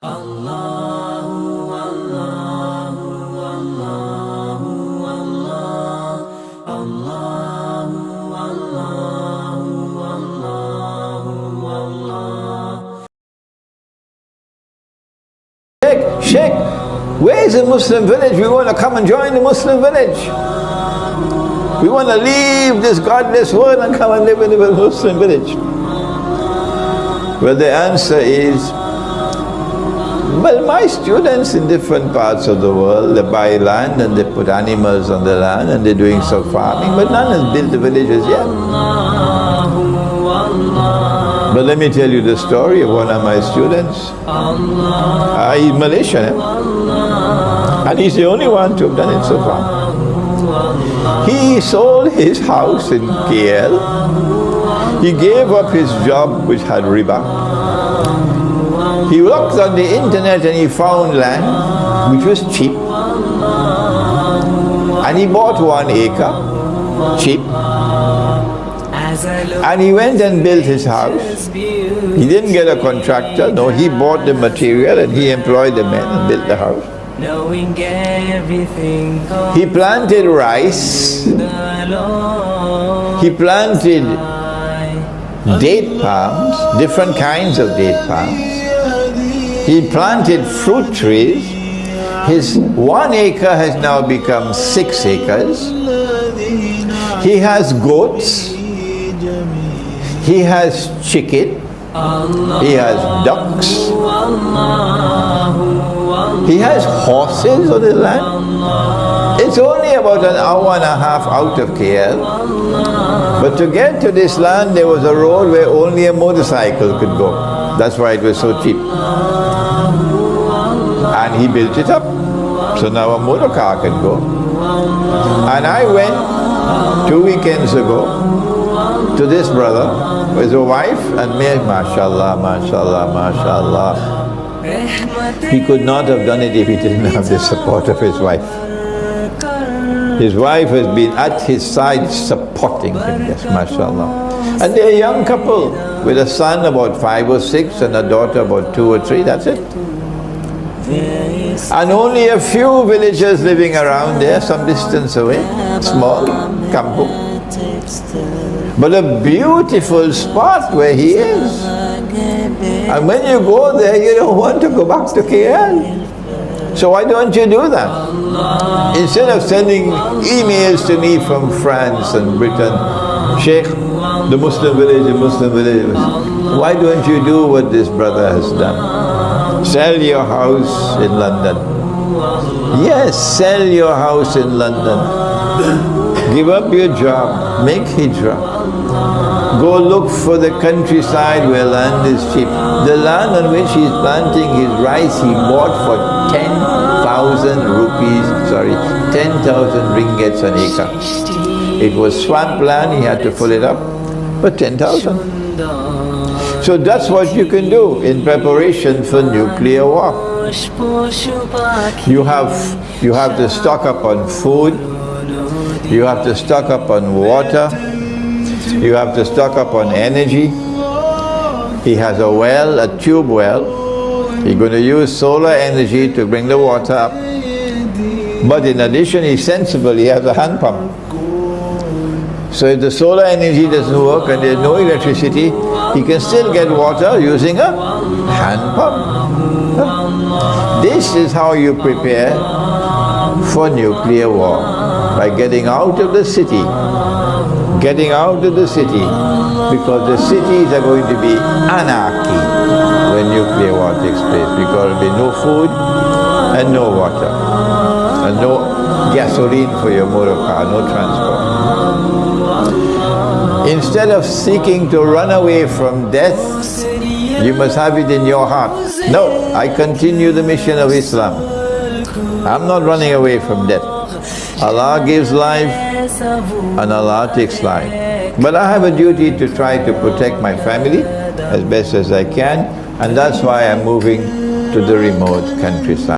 Sheikh, where is the Muslim village? We want to come and join the Muslim village. We want to leave this godless world and come and live in the Muslim village. Well, the answer is, well, my students in different parts of the world, they buy land and they put animals on the land and they're doing some farming, but none has built the villages yet. But let me tell you the story of one of my students. He's Malaysian, and he's the only one to have done it so far. He sold his house in KL. He gave up his job which had riba. He looked on the internet and he found land which was cheap. And he bought 1 acre, cheap. And he went and built his house. He didn't get a contractor, no, he bought the material and he employed the men and built the house. He planted rice. He planted date palms, different kinds of date palms. He planted fruit trees. His 1 acre has now become 6 acres. He has goats. He has chicken. He has ducks. He has horses on his land. It's only about an hour and a half out of KL. But to get to this land, there was a road where only a motorcycle could go. That's why it was so cheap. And he built it up. So now a motor car can go. And I went 2 weekends ago to this brother with a wife and me, mashallah, mashallah, mashallah. He could not have done it if he didn't have the support of his wife. His wife has been at his side supporting him, yes, mashallah. And they're a young couple with a son about 5 or 6 and a daughter about 2 or 3, that's it. And only a few villagers living around there, some distance away, small, kampung. But a beautiful spot where he is. And when you go there, you don't want to go back to KL. So why don't you do that? Instead of sending emails to me from France and Britain, Sheikh, the Muslim village, why don't you do what this brother has done? Sell your house in London. Yes, sell your house in London. Give up your job, make hijrah. Go look for the countryside where land is cheap. The land on which he is planting his rice, he bought for 10,000 rupees, 10,000 ringgits an acre. It was swamp land, he had to pull it up for 10,000. So that's what you can do in preparation for nuclear war. You have to stock up on food, you have to stock up on water, you have to stock up on energy. He has a well, a tube well. He's going to use solar energy to bring the water up. But in addition, he's sensible, he has a hand pump. So if the solar energy doesn't work and there's no electricity, he can still get water using a hand pump. This is how you prepare for nuclear war, by getting out of the city. Getting out of the city, because the cities are going to be anarchy when nuclear war takes place, because there will be no food and no water and no gasoline for your motor car, no transport. Instead of seeking to run away from death, you must have it in your heart. No, I continue the mission of Islam. I'm not running away from death. Allah gives life and Allah takes life. But I have a duty to try to protect my family as best as I can, and that's why I'm moving to the remote countryside.